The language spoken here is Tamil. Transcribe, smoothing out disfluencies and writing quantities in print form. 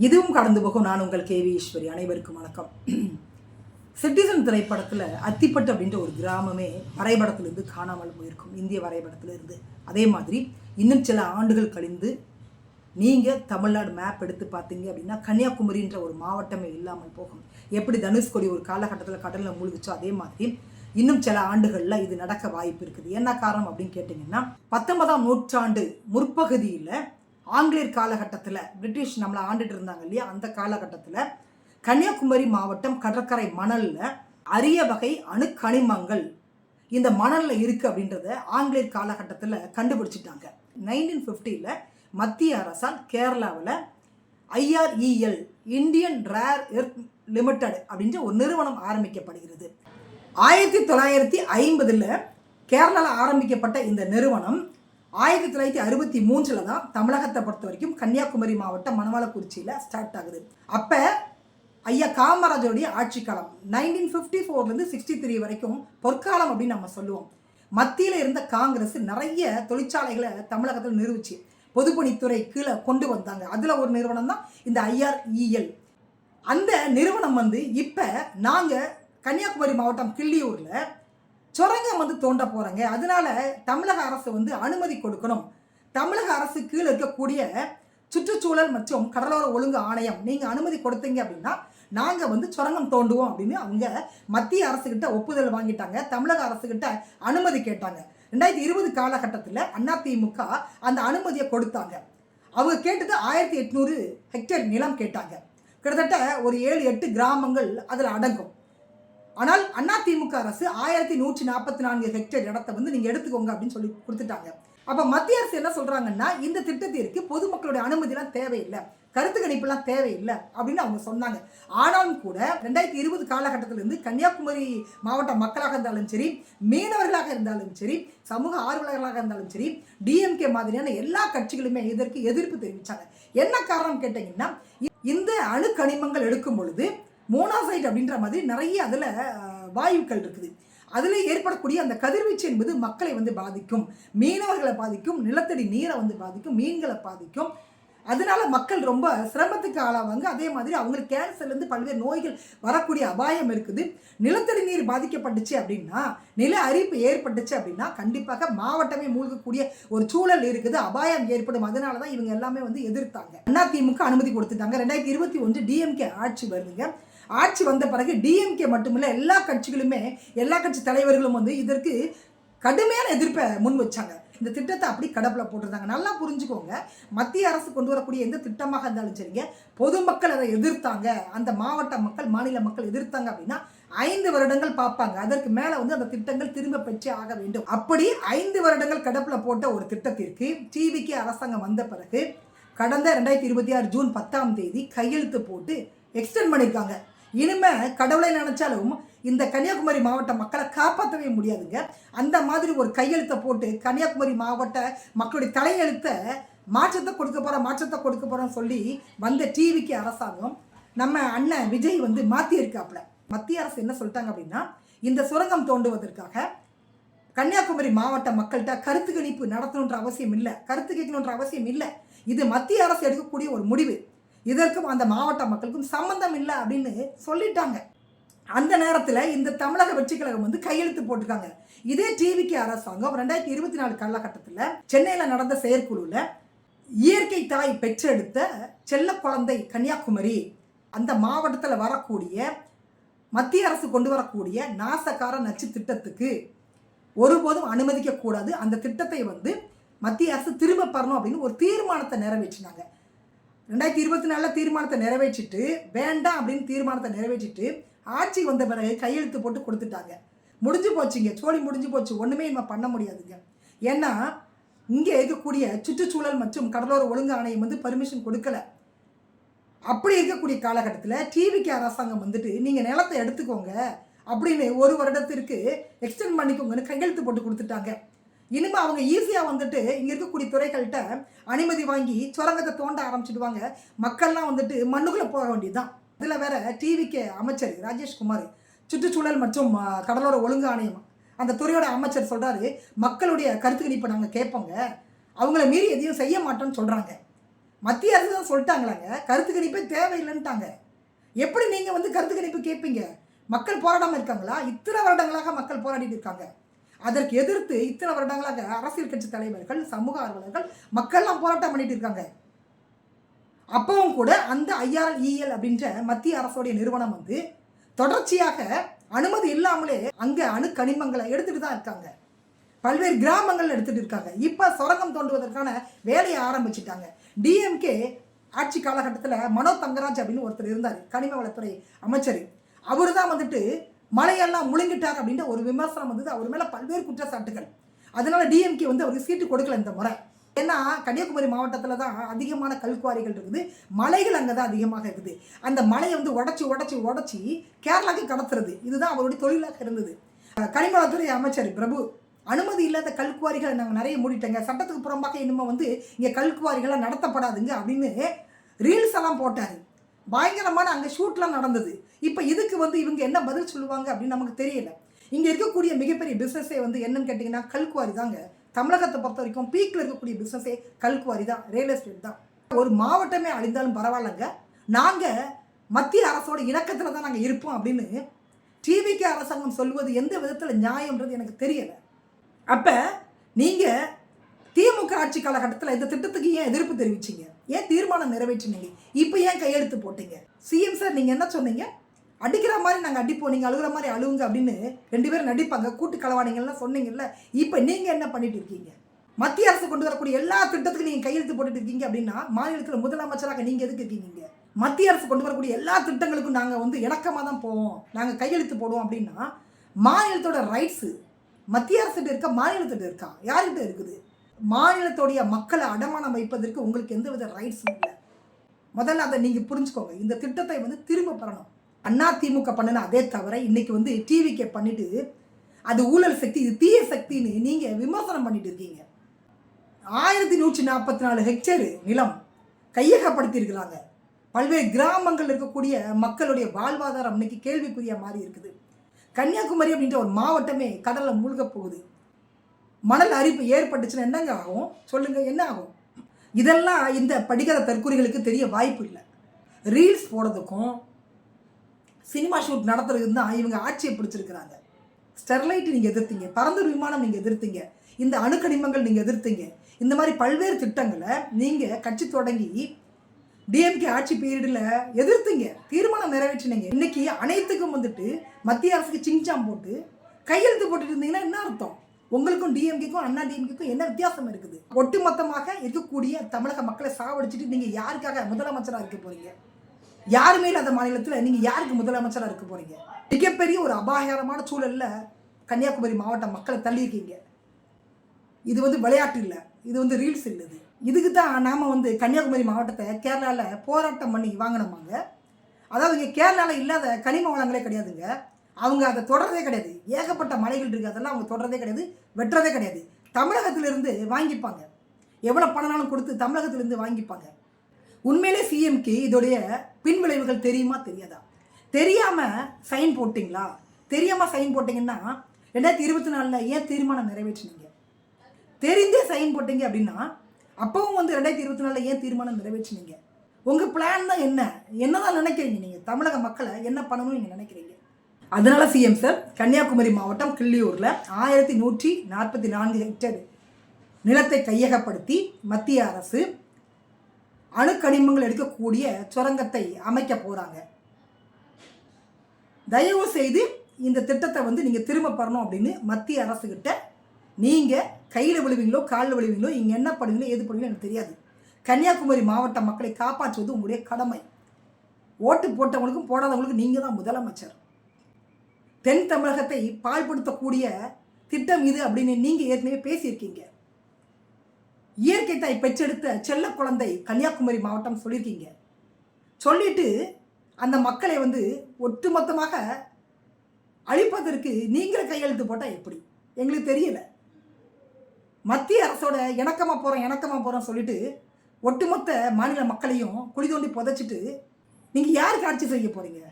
இதுவும் கடந்து போகும். நான் உங்கள் கேவி ஈஸ்வரி. அனைவருக்கும் வணக்கம். சிட்டிசன் திரைப்படத்தில் அத்திப்பட்டு அப்படின்ற ஒரு கிராமமே வரைபடத்திலிருந்து காணாமல் போயிருக்கும், இந்திய வரைபடத்தில் இருந்து. அதே மாதிரி இன்னும் சில ஆண்டுகள் கழிந்து நீங்கள் தமிழ்நாடு மேப் எடுத்து பார்த்தீங்க அப்படின்னா கன்னியாகுமரின்ற ஒரு மாவட்டமே இல்லாமல் போகும். எப்படி தனுஷ்கோடி ஒரு காலகட்டத்தில் கடலில் மூழ்கிச்சோ அதே மாதிரி இன்னும் சில ஆண்டுகளில் இது நடக்க வாய்ப்பு இருக்குது. என்ன காரணம் அப்படின்னு கேட்டிங்கன்னா 19ஆம் நூற்றாண்டு முற்பகுதியில் ஆங்கிலேயர் காலகட்டத்தில் பிரிட்டிஷ் நம்மளை ஆண்டுட்டு இருந்தாங்க இல்லையா, அந்த காலகட்டத்தில் கன்னியாகுமரி மாவட்டம் கடற்கரை மணலில் அரிய வகை அணுக்கனிமங்கள் இந்த மணலில் இருக்குது அப்படின்றத ஆங்கிலேயர் காலகட்டத்தில் கண்டுபிடிச்சிட்டாங்க. 1950 மத்திய அரசால் கேரளாவில் IREL Indian rare earth limited அப்படின்ற ஒரு நிறுவனம் ஆரம்பிக்கப்படுகிறது. 1950 கேரளாவில் ஆரம்பிக்கப்பட்ட இந்த நிறுவனம் 1963 தான் தமிழகத்தை பொறுத்த வரைக்கும் கன்னியாகுமரி மாவட்டம் மணவாளக்குறிச்சியில் ஸ்டார்ட் ஆகுது. அப்போ ஐயா காமராஜருடைய ஆட்சி காலம் 1954 63 வரைக்கும் பொற்காலம் அப்படின்னு நம்ம சொல்லுவோம். மத்தியில் இருந்த காங்கிரஸ் நிறைய தொழிற்சாலைகளை தமிழகத்தில் நிறுவிச்சு பொதுப்பணித்துறை கீழே கொண்டு வந்தாங்க. அதில் ஒரு நிறுவனம் தான் இந்த IREL. அந்த நிறுவனம் இப்போ நாங்கள் கன்னியாகுமரி மாவட்டம் கிள்ளியூரில் சுரங்கம் தோண்ட போகிறாங்க, அதனால தமிழக அரசு அனுமதி கொடுக்கணும். தமிழக அரசு கீழே இருக்கக்கூடிய சுற்றுச்சூழல் மற்றும் கடலோர ஒழுங்கு ஆணையம் நீங்கள் அனுமதி கொடுத்தீங்க அப்படின்னா நாங்கள் சுரங்கம் தோண்டுவோம் அப்படின்னு அவங்க மத்திய அரசுக்கிட்ட ஒப்புதல் வாங்கிட்டாங்க. தமிழக அரசுக்கிட்ட அனுமதி கேட்டாங்க. 2020 காலகட்டத்தில் அதிமுக அந்த அனுமதியை கொடுத்தாங்க. அவங்க கேட்டது 1800 ஹெக்டேர் நிலம் கேட்டாங்க. கிட்டத்தட்ட ஒரு 7-8 கிராமங்கள் அதில் அடங்கும். ஆனால் அதிமுக அரசு 1144 ஹெக்டேர் இடத்த நீங்கள் எடுத்துக்கோங்க அப்படின்னு சொல்லி கொடுத்துட்டாங்க. அப்போ மத்திய அரசு என்ன சொல்கிறாங்கன்னா, இந்த திட்டத்திற்கு பொதுமக்களுடைய அனுமதிலாம் தேவையில்லை, கருத்து கணிப்புலாம் தேவையில்லை அப்படின்னு அவங்க சொன்னாங்க. ஆனாலும் கூட 2020 காலகட்டத்திலிருந்து கன்னியாகுமரி மாவட்ட மக்களாக இருந்தாலும் சரி, மீனவர்களாக இருந்தாலும் சரி, சமூக ஆர்வலர்களாக இருந்தாலும் சரி, DMK மாதிரியான எல்லா கட்சிகளுமே இதற்கு எதிர்ப்பு தெரிவித்தாங்க. என்ன காரணம் கேட்டிங்கன்னா, இந்த அணுக்கனிமங்கள் எடுக்கும் பொழுது மோனாசைட் அப்படின்ற மாதிரி நிறைய அதில் வாயுக்கள் இருக்குது. அதில் ஏற்படக்கூடிய அந்த கதிர்வீச்சு என்பது மக்களை பாதிக்கும், மீனவர்களை பாதிக்கும், நிலத்தடி நீரை பாதிக்கும், மீன்களை பாதிக்கும். அதனால மக்கள் ரொம்ப சிரமத்துக்கு ஆளாவாங்க. அதே மாதிரி அவங்களுக்கு கேன்சர்லேருந்து பல்வேறு நோய்கள் வரக்கூடிய அபாயம் இருக்குது. நிலத்தடி நீர் பாதிக்கப்பட்டுச்சு அப்படின்னா, நில அரிப்பு ஏற்பட்டுச்சு அப்படின்னா கண்டிப்பாக மாவட்டமே மூழ்கக்கூடிய ஒரு சூழல் இருக்குது, அபாயம் ஏற்படும். அதனால தான் இவங்க எல்லாமே எதிர்த்தாங்க. அதிமுக அனுமதி கொடுத்துட்டாங்க. 2021 DMK ஆட்சி வருதுங்க. ஆட்சி வந்த பிறகு DMK மட்டுமில்லை, எல்லா கட்சிகளுமே, எல்லா கட்சி தலைவர்களும் இதற்கு கடுமையான எதிர்ப்பை முன் வச்சாங்க. இந்த திட்டத்தை அப்படி கடப்பில் போட்டிருந்தாங்க. நல்லா புரிஞ்சுக்கோங்க, மத்திய அரசு கொண்டு வரக்கூடிய எந்த திட்டமாக இருந்தாலும் சரிங்க, பொதுமக்கள் அதை எதிர்த்தாங்க, அந்த மாவட்ட மக்கள், மாநில மக்கள் எதிர்த்தாங்க அப்படின்னா 5 வருடங்கள் பார்ப்பாங்க. அதற்கு மேலே அந்த திட்டங்கள் திரும்ப பெற்றே ஆக வேண்டும். அப்படி 5 வருடங்கள் கடப்பில் போட்ட ஒரு திட்டத்திற்கு TVK அரசாங்கம் வந்த பிறகு கடந்த 2026 ஜூன் 10ஆம் தேதி கையெழுத்து போட்டு எக்ஸ்டெண்ட் பண்ணியிருக்காங்க. இனிமே கடவுளை நினைச்சாலும் இந்த கன்னியாகுமரி மாவட்ட மக்களை காப்பாற்றவே முடியாதுங்க. அந்த மாதிரி ஒரு கையெழுத்தை போட்டு கன்னியாகுமரி மாவட்ட மக்களுடைய தலையெழுத்தை மாற்றத்தை கொடுக்க போகிறோன்னு சொல்லி வந்த TVK அரசாங்கம் நம்ம அண்ணன் விஜய் மாற்றி இருக்காப்புல. மத்திய அரசு என்ன சொல்லிட்டாங்க அப்படின்னா, இந்த சுரங்கம் தோண்டுவதற்காக கன்னியாகுமரி மாவட்ட மக்கள்கிட்ட கருத்து கணிப்பு நடத்தணுன்ற அவசியம் இல்லை, கருத்து கேட்கணுன்ற அவசியம் இல்லை. இது மத்திய அரசு எடுக்கக்கூடிய ஒரு முடிவு, இதற்கும் அந்த மாவட்ட மக்களுக்கும் சம்பந்தம் இல்லை அப்படின்னு சொல்லிட்டாங்க. அந்த நேரத்தில் இந்த தமிழக வெற்றி கழகம் கையெழுத்து போட்டிருக்காங்க. இதே TVK அரசாங்கம் 2024 காலகட்டத்தில் சென்னையில் நடந்த செயற்குழுவில் இயற்கை தாய் பெற்றெடுத்த செல்ல குழந்தை கன்னியாகுமரி அந்த மாவட்டத்தில் வரக்கூடிய மத்திய அரசு கொண்டு வரக்கூடிய நாசகார நச்சு திட்டத்துக்கு ஒருபோதும் அனுமதிக்கக்கூடாது, அந்த திட்டத்தை மத்திய அரசு திரும்ப பெறணும் அப்படின்னு ஒரு தீர்மானத்தை நிறைவேற்றினாங்க. 2024 தீர்மானத்தை நிறைவேற்றிட்டு, வேண்டாம் அப்படின்னு தீர்மானத்தை நிறைவேற்றிட்டு ஆட்சி வந்த பிறகு கையெழுத்து போட்டு கொடுத்துட்டாங்க. முடிஞ்சு போச்சுங்க, சோழி முடிஞ்சு போச்சு, ஒன்றுமே நம்ம பண்ண முடியாதுங்க. ஏன்னா இங்கே இருக்கக்கூடிய சுற்றுச்சூழல் மற்றும் கடலோர ஒழுங்கு ஆணையம் பர்மிஷன் கொடுக்கல. அப்படி இருக்கக்கூடிய காலகட்டத்தில் TVK அரசாங்கம் நீங்கள் நிலத்தை எடுத்துக்கோங்க அப்படின்னு 1 வருடத்திற்கு எக்ஸ்டெண்ட் பண்ணிக்கோங்கன்னு கையெழுத்து போட்டு கொடுத்துட்டாங்க. இனிமேல் அவங்க ஈஸியாக இங்கே இருக்கக்கூடிய துறைகள்கிட்ட அனுமதி வாங்கி சுரங்கத்தை தோண்ட ஆரம்பிச்சிடுவாங்க. மக்கள்லாம் மண்ணுக்குள்ளே போக வேண்டியதுதான். இதில் வேற TVK அமைச்சர் ராஜேஷ்குமார், சுற்றுச்சூழல் மற்றும் கடலோர ஒழுங்கு ஆணையம் அந்த துறையோட அமைச்சர் சொல்கிறாரு, மக்களுடைய கருத்து கணிப்பை நாங்கள் கேட்போங்க, அவங்கள மீறி எதையும் செய்ய மாட்டோம்னு சொல்கிறாங்க. மத்திய அரசு தான் சொல்லிட்டாங்களாங்க, கருத்து கணிப்பே தேவையில்லைன்ட்டாங்க. எப்படி நீங்கள் வந்து கருத்து கணிப்பு கேட்பீங்க? மக்கள் போராடாமல் இருக்காங்களா? இத்தனை வருடங்களாக மக்கள் போராடிட்டு இருக்காங்க. அதற்கு எதிர்த்து இத்தனை வருடங்களாக அரசியல் கட்சி தலைவர்கள், சமூக ஆர்வலர்கள், மக்கள்லாம் போராட்டம் பண்ணிட்டு இருக்காங்க. அப்பவும் கூட அந்த IRL அப்படின்ற மத்திய அரசுடைய நிறுவனம் வந்து தொடர்ச்சியாக அனுமதி இல்லாமலே அங்கே அணு கனிமங்களை எடுத்துட்டு தான் இருக்காங்க. பல்வேறு கிராமங்கள் எடுத்துட்டு இருக்காங்க. இப்போ சுரங்கம் தோண்டுவதற்கான வேலையை ஆரம்பிச்சிட்டாங்க. DMK ஆட்சி காலகட்டத்தில் மனோ தங்கராஜ் அப்படின்னு ஒருத்தர் இருந்தார், கனிம வளத்துறை அமைச்சர். அவர் தான் வந்துட்டு மலையெல்லாம் முழுங்கிட்டார் அப்படின்ற ஒரு விமர்சனம் வந்தது. அவர் மேலே பல்வேறு குற்றச்சாட்டுகள். அதனால DMK வந்து அவருக்கு சீட்டு கொடுக்கல இந்த முறை. ஏன்னா கன்னியாகுமரி மாவட்டத்தில் தான் அதிகமான கல்குவாரிகள் இருக்குது, மலைகள் அங்கே தான் அதிகமாக இருக்குது. அந்த மலையை வந்து உடச்சி கேரளாவுக்கு கடத்துறது, இதுதான் அவருடைய தொழிலாக இருந்தது. கனிமவளத்துறை அமைச்சர் பிரபு, அனுமதி இல்லாத கல்குவாரிகளை நாங்கள் நிறைய மூடிட்டோங்க, சட்டத்துக்கு புறம்பாக இனிமேல் வந்து இங்கே கல்குவாரிகள்லாம் நடத்தப்படாதுங்க அப்படின்னு ரீல்ஸ் எல்லாம் போட்டார். பயங்கரமான அங்கே ஷூட்லாம் நடந்தது. இப்போ இதுக்கு வந்து இவங்க என்ன பதில் சொல்லுவாங்க அப்படின்னு நமக்கு தெரியல. இங்கே இருக்கக்கூடிய மிகப்பெரிய பிஸ்னஸே வந்து என்னன்னு கேட்டிங்கன்னா கல்குவாரி தாங்க. தமிழகத்தை பொறுத்த வரைக்கும் பீக்கில் இருக்கக்கூடிய பிஸ்னஸே கல்குவாரி தான், ரியல் எஸ்டேட் தான். ஒரு மாவட்டமே அழிந்தாலும் பரவாயில்லைங்க, நாங்கள் மத்திய அரசோட இணக்கத்தில் தான் நாங்கள் இருப்போம் அப்படின்னு TVK அரசாங்கம் சொல்வது எந்த விதத்தில் நியாயம்ன்றது எனக்கு தெரியலை. அப்போ நீங்கள் திமுக ஆட்சி காலகட்டத்தில் இந்த திட்டத்துக்கு ஏன் எதிர்ப்பு தெரிவிச்சிங்க? ஏன் தீர்மானம் நிறைவேற்றினீங்க? இப்போ ஏன் கையெழுத்து போட்டீங்க? CM சார் நீங்கள் என்ன சொன்னீங்க? அடிக்கிற மாதிரி நாங்கள் அடிப்போம், நீங்கள் அழுகிற மாதிரி அழுவுங்க அப்படின்னு 2 பேரும் நடிப்பாங்க, கூட்டு களவாணிங்கள்லாம் சொன்னீங்கல்ல. இப்போ நீங்கள் என்ன பண்ணிட்டு இருக்கீங்க? மத்திய அரசு கொண்டு வரக்கூடிய எல்லா திட்டத்துக்கும் நீங்கள் கையெழுத்து போட்டுட்டு இருக்கீங்க அப்படின்னா மாநிலத்தில் முதலமைச்சராக நீங்கள் எதுக்கு இருக்கீங்க? மத்திய அரசு கொண்டு வரக்கூடிய எல்லா திட்டங்களுக்கும் நாங்கள் வந்து இணக்கமாக தான் போவோம், நாங்கள் கையெழுத்து போடுவோம் அப்படின்னா மாநிலத்தோட ரைட்ஸு மத்திய அரசுகிட்ட இருக்கா, மாநிலத்திட்ட இருக்கா? யார்கிட்ட இருக்குது? மாநிலத்தோடைய மக்களை அடமானம் வைப்பதற்கு உங்களுக்கு எந்த வித ரைட்ஸும் இல்லை. முதல்ல அதை நீங்கள் புரிஞ்சுக்கோங்க. இந்த திட்டத்தை வந்து திரும்ப பெறணும். அதிமுக பண்ணின அதே தவிர இன்னைக்கு வந்து TVK பண்ணிட்டு அது ஊழல் சக்தி, இது தீய சக்தின்னு நீங்கள் விமர்சனம் பண்ணிட்டு இருக்கீங்க. 1144 ஹெக்டேர் நிலம் கையகப்படுத்தியிருக்கிறாங்க. பல்வேறு கிராமங்கள் இருக்கக்கூடிய மக்களுடைய வாழ்வாதாரம் இன்னைக்கு கேள்விக்குரிய மாதிரி இருக்குது. கன்னியாகுமரி அப்படின்ற ஒரு மாவட்டமே கடலில் மூழ்க போகுது. மணல் அரிப்பு ஏற்பட்டுச்சுன்னா என்னங்க ஆகும் சொல்லுங்கள்? என்ன ஆகும்? இதெல்லாம் இந்த படிக்கிற தற்கொலைகளுக்கு தெரிய வாய்ப்பு இல்லை. ரீல்ஸ் போடுறதுக்கும் சினிமா ஷூட் நடத்துறதுக்கு தான் இவங்க ஆட்சியை பிடிச்சிருக்கிறாங்க. ஸ்டெர்லைட் நீங்கள் எதிர்த்தீங்க, பரந்தூர் விமானம் நீங்கள் எதிர்த்தீங்க, இந்த அணுக்கனிமங்கள் நீங்கள் எதிர்த்தீங்க. இந்த மாதிரி பல்வேறு திட்டங்களை நீங்கள் கட்சி தொடங்கி DMK ஆட்சி பீரியடில் எதிர்த்தீங்க, தீர்மானம் நிறைவேற்றினீங்க. இன்னைக்கு அனைத்துக்கும் வந்துட்டு மத்திய அரசுக்கு சிங்சாம் போட்டு கையெழுத்து போட்டுட்டு இருந்தீங்கன்னா என்ன அர்த்தம்? உங்களுக்கும் DMKக்கும் DMKக்கும் என்ன வித்தியாசம் இருக்குது? ஒட்டுமொத்தமாக இருக்கக்கூடிய தமிழக மக்களை சாவடிச்சுட்டு நீங்கள் யாருக்காக முதலமைச்சராக இருக்க போறீங்க? யாருமே இல்லாத மாநிலத்தில் நீங்கள் யாருக்கு முதலமைச்சராக இருக்க போறீங்க? மிகப்பெரிய ஒரு அபாயகரமான சூழலில் கன்னியாகுமரி மாவட்ட மக்களை தள்ளியிருக்கீங்க. இது வந்து விளையாட்டு இல்லை, இது வந்து ரீல்ஸ் இல்லை. இதுக்கு தான் நாம் வந்து கன்னியாகுமரி மாவட்டத்தை கேரளாவில் போராட்டம் பண்ணி வாங்கினோமாங்க. அதாவது இங்கே கேரளாவில் இல்லாத கனிம வளங்களே கிடையாதுங்க. அவங்க அதை தொடர்றதே கிடையாது. ஏகப்பட்ட மலைகள் இருக்குது, அதெல்லாம் அவங்க தொடர்றதே கிடையாது, வெட்டுறதே கிடையாது. தமிழகத்திலிருந்து வாங்கிப்பாங்க, எவ்வளோ பணம்னாலும் கொடுத்து தமிழகத்திலிருந்து வாங்கிப்பாங்க. உண்மையிலே CMK இதோடைய பின்விளைவுகள் தெரியுமா தெரியாதா? தெரியாமல் சைன் போட்டிங்களா? தெரியாமல் சைன் போட்டிங்கன்னா 2024 ஏன் தீர்மானம் நிறைவேற்றினீங்க? தெரிந்தே சைன் போட்டிங்க அப்படின்னா அப்பவும் வந்து 2024 ஏன் தீர்மானம் நிறைவேற்றினீங்க? உங்கள் பிளான் தான் என்ன தான் நினைக்கிறீங்க? நீங்கள் தமிழக மக்களை என்ன பண்ணணும்னு நீங்கள் நினைக்கிறீங்க? அதனால CM சார், கன்னியாகுமரி மாவட்டம் கிள்ளியூரில் 1144 ஹெக்டேர் நிலத்தை கையகப்படுத்தி மத்திய அரசு அணுக்கனிமங்கள் எடுக்கக்கூடிய சுரங்கத்தை அமைக்க போகிறாங்க. தயவு செய்து இந்த திட்டத்தை வந்து நீங்கள் திரும்ப பெறணும் அப்படின்னு மத்திய அரசுக்கிட்ட நீங்கள் கையில் விழுவீங்களோ காலில் விழுவீங்களோ, இங்கே என்ன பண்ணுவீங்களோ எது பண்ணுவீங்களோ எனக்கு தெரியாது. கன்னியாகுமரி மாவட்ட மக்களை காப்பாற்றுவது உங்களுடைய கடமை. ஓட்டு போட்டவங்களுக்கும் போடாதவங்களுக்கும் நீங்கள் தான் முதலமைச்சர். தென் தமிழகத்தை பாழ்படுத்தக்கூடிய திட்டம் இது அப்படின்னு நீங்கள் ஏற்கனவே பேசியிருக்கீங்க. இயற்கை தாய் பெற்றெடுத்த செல்ல குழந்தை கன்னியாகுமரி மாவட்டம் சொல்லியிருக்கீங்க. சொல்லிட்டு அந்த மக்களை வந்து ஒட்டுமொத்தமாக அழிப்பதற்கு நீங்களே கையெழுத்து போட்டால் எப்படி? எங்களுக்கு தெரியல. மத்திய அரசோட இணக்கமாக போகிறோம் சொல்லிட்டு ஒட்டுமொத்த மாநில மக்களையும் குழி தோண்டி புதைச்சிட்டு நீங்கள் யாருக்கு ஆட்சி செய்ய போகிறீங்க?